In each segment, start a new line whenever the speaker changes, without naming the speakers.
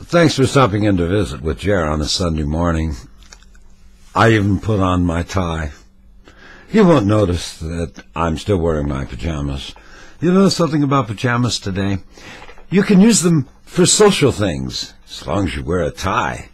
Thanks for stopping in to visit with Jer on a Sunday morning. I even put on my tie. You won't notice that I'm still wearing my pajamas. You know something about pajamas today? You can use them for social things, as long as you wear a tie.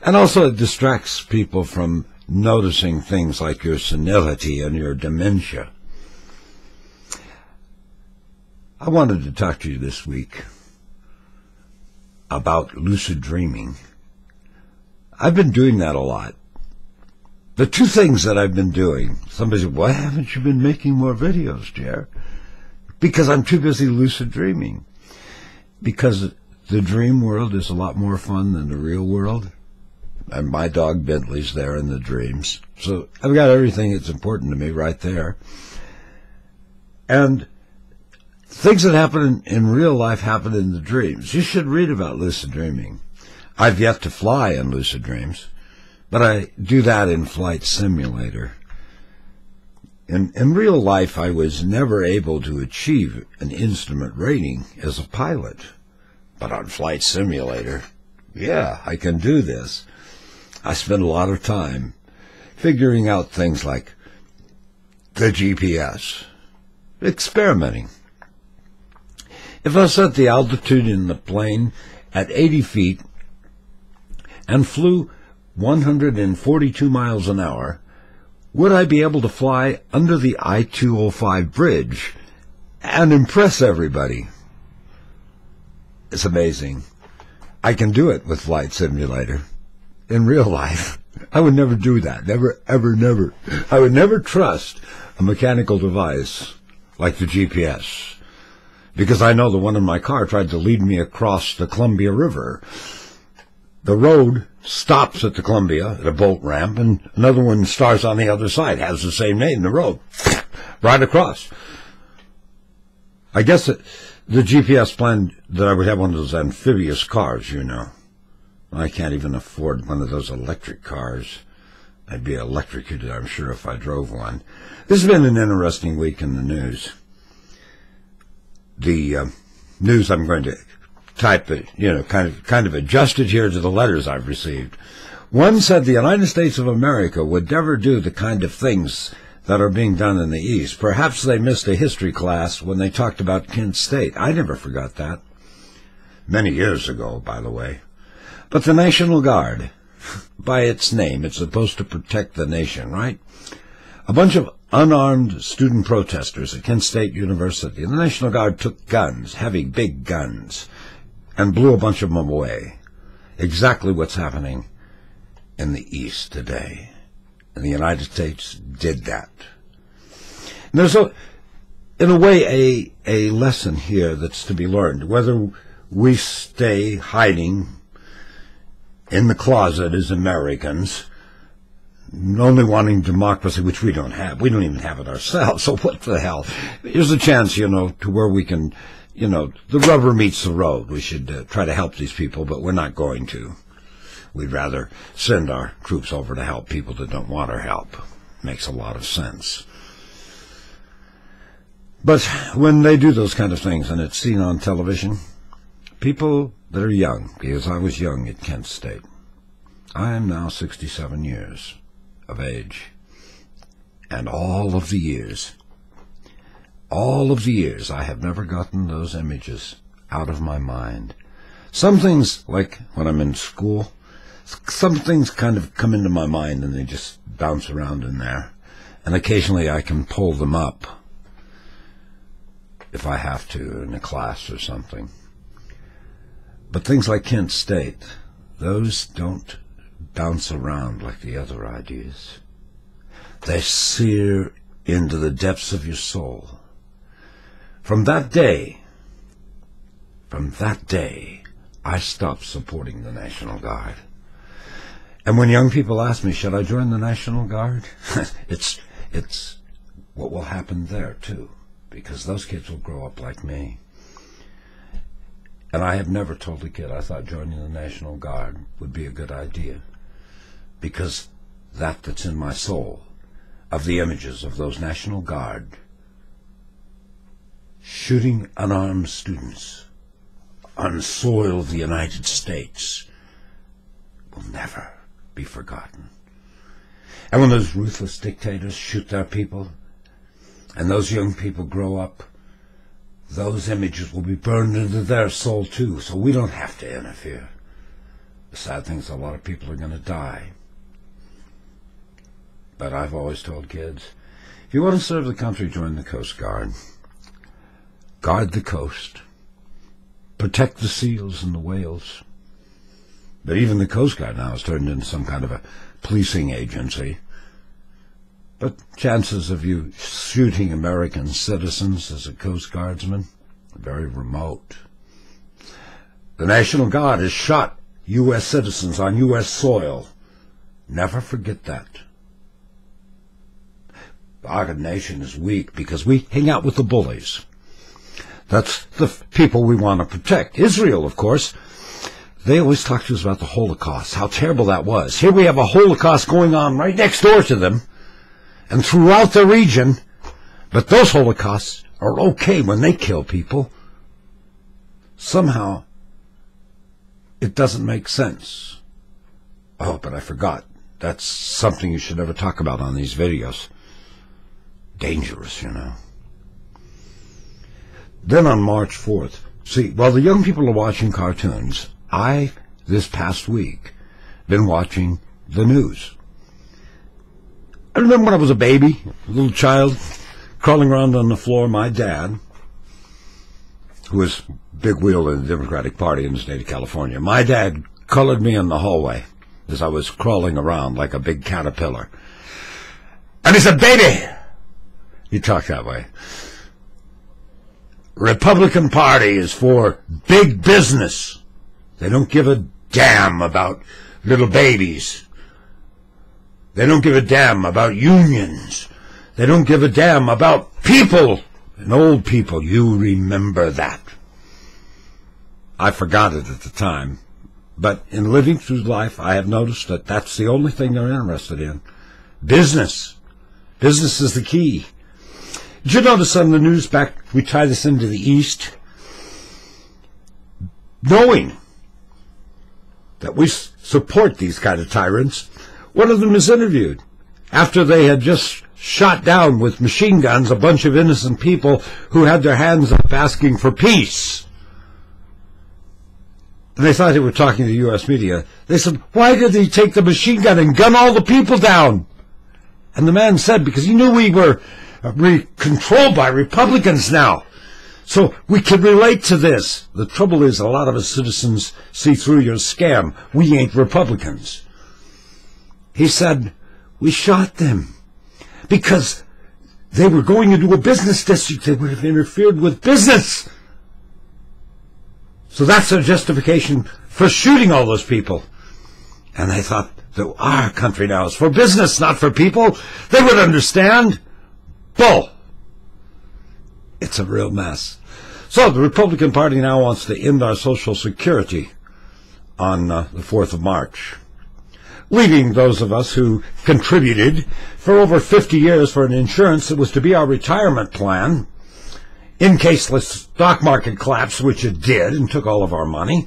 And also it distracts people from noticing things like your senility and your dementia. I wanted to talk to you this week about lucid dreaming. I've been doing that a lot. The two things that I've been doing, somebody said, why haven't you been making more videos, Jer? Because I'm too busy lucid dreaming. Because the dream world is a lot more fun than the real world. And my dog Bentley's there in the dreams. So I've got everything that's important to me right there. And things that happen in real life happen in the dreams. You should read about lucid dreaming. I've yet to fly in lucid dreams, but I do that in Flight Simulator. In real life, I was never able to achieve an instrument rating as a pilot. But on Flight Simulator, yeah, I can do this. I spend a lot of time figuring out things like the GPS, experimenting. If I set the altitude in the plane at 80 feet and flew 142 miles an hour, would I be able to fly under the I-205 bridge and impress everybody? It's amazing. I can do it with Flight Simulator. In real life, I would never do that. Never, ever, never. I would never trust a mechanical device like the GPS, because I know the one in my car tried to lead me across the Columbia River. The road stops at the Columbia, at a boat ramp, and another one starts on the other side, has the same name, the road, right across. I guess the GPS planned that I would have one of those amphibious cars, you know. I can't even afford one of those electric cars. I'd be electrocuted, I'm sure, if I drove one. This has been an interesting week in the news. The news I'm going to type it, kind of adjusted here to the letters I've received. One said the United States of America would never do the kind of things that are being done in the East. Perhaps they missed a history class when they talked about Kent State. I never forgot that. Many years ago, by the way. But the National Guard, by its name, it's supposed to protect the nation, right? A bunch of unarmed student protesters at Kent State University. The National Guard took guns, heavy, big guns, and blew a bunch of them away. Exactly what's happening in the East today. And the United States did that. And there's, in a way, a lesson here that's to be learned. Whether we stay hiding in the closet as Americans, only wanting democracy, which we don't have. We don't even have it ourselves, so what the hell? Here's a chance, to where we can, the rubber meets the road. We should try to help these people, but we're not going to. We'd rather send our troops over to help people that don't want our help. Makes a lot of sense. But when they do those kind of things, and it's seen on television, people that are young, because I was young at Kent State. I am now 67 years of age. And all of the years I have never gotten those images out of my mind. Some things, like when I'm in school, some things kind of come into my mind and they just bounce around in there. And occasionally I can pull them up if I have to in a class or something. But things like Kent State, those don't bounce around like the other ideas. They sear into the depths of your soul. From that day, I stopped supporting the National Guard. And when young people ask me, should I join the National Guard? It's what will happen there, too, because those kids will grow up like me. And I have never told a kid I thought joining the National Guard would be a good idea, because that's in my soul, of the images of those National Guard shooting unarmed students on soil of the United States will never be forgotten. And when those ruthless dictators shoot their people, and those young people grow up, those images will be burned into their soul too, so we don't have to interfere. The sad thing is a lot of people are going to die. But I've always told kids, if you want to serve the country, join the Coast Guard. Guard the coast. Protect the seals and the whales. But even the Coast Guard now has turned into some kind of a policing agency. But chances of you shooting American citizens as a Coast Guardsman are very remote. The National Guard has shot U.S. citizens on U.S. soil. Never forget that. Our nation is weak because we hang out with the bullies. That's the people we want to protect. Israel, of course, they always talk to us about the Holocaust, how terrible that was. Here we have a Holocaust going on right next door to them and throughout the region, but those Holocausts are okay when they kill people. Somehow, it doesn't make sense. Oh, but I forgot. That's something you should never talk about on these videos. Dangerous, you know. Then on March 4th, see, while the young people are watching cartoons, this past week, been watching the news. I remember when I was a baby, a little child, crawling around on the floor, my dad, who was big wheel in the Democratic Party in the state of California, my dad colored me in the hallway as I was crawling around like a big caterpillar. And he said, "Baby," he talked that way, "Republican Party is for big business. They don't give a damn about little babies. They don't give a damn about unions. They don't give a damn about people and old people." You remember that. I forgot it at the time. But in living through life, I have noticed that that's the only thing they're interested in. Business. Business is the key. Did you notice on the news back, we tie this into the East, knowing that we support these kind of tyrants, one of them is interviewed after they had just shot down with machine guns a bunch of innocent people who had their hands up asking for peace. And they thought they were talking to the U.S. media. They said, "Why did he take the machine gun and gun all the people down?" And the man said, "Because he knew we were controlled by Republicans now. So we can relate to this." The trouble is, a lot of us citizens see through your scam. We ain't Republicans. He said, "We shot them because they were going into a business district. They would have interfered with business. So that's their justification for shooting all those people." And they thought that our country now is for business, not for people. They would understand. Bull. It's a real mess. So the Republican Party now wants to end our Social Security on the 4th of March, leaving those of us who contributed for over 50 years for an insurance that was to be our retirement plan in case the stock market collapsed, which it did, and took all of our money.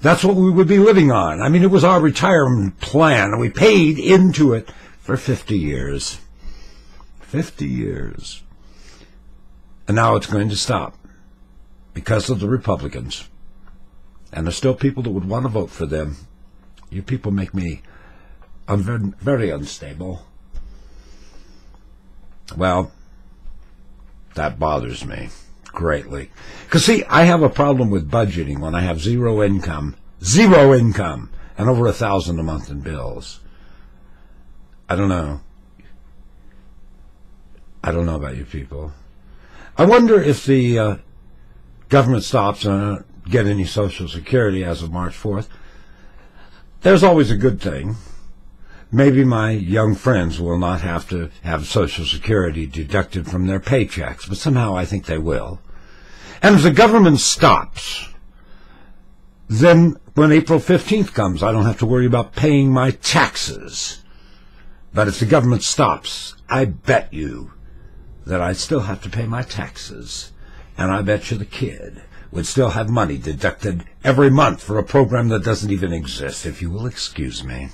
That's what we would be living on. I mean, it was our retirement plan, and we paid into it for 50 years. 50 years. And now it's going to stop because of the Republicans. And there's still people that would want to vote for them. You people make me very unstable. Well, that bothers me greatly. Because, see, I have a problem with budgeting when I have zero income, and over $1,000 a month in bills. I don't know. I don't know about you people. I wonder if the government stops and I don't get any Social Security as of March 4th. There's always a good thing. Maybe my young friends will not have to have Social Security deducted from their paychecks, but somehow I think they will. And if the government stops, then when April 15th comes, I don't have to worry about paying my taxes. But if the government stops, I bet you that I still have to pay my taxes. And I bet you the kid would still have money deducted every month for a program that doesn't even exist, if you will excuse me.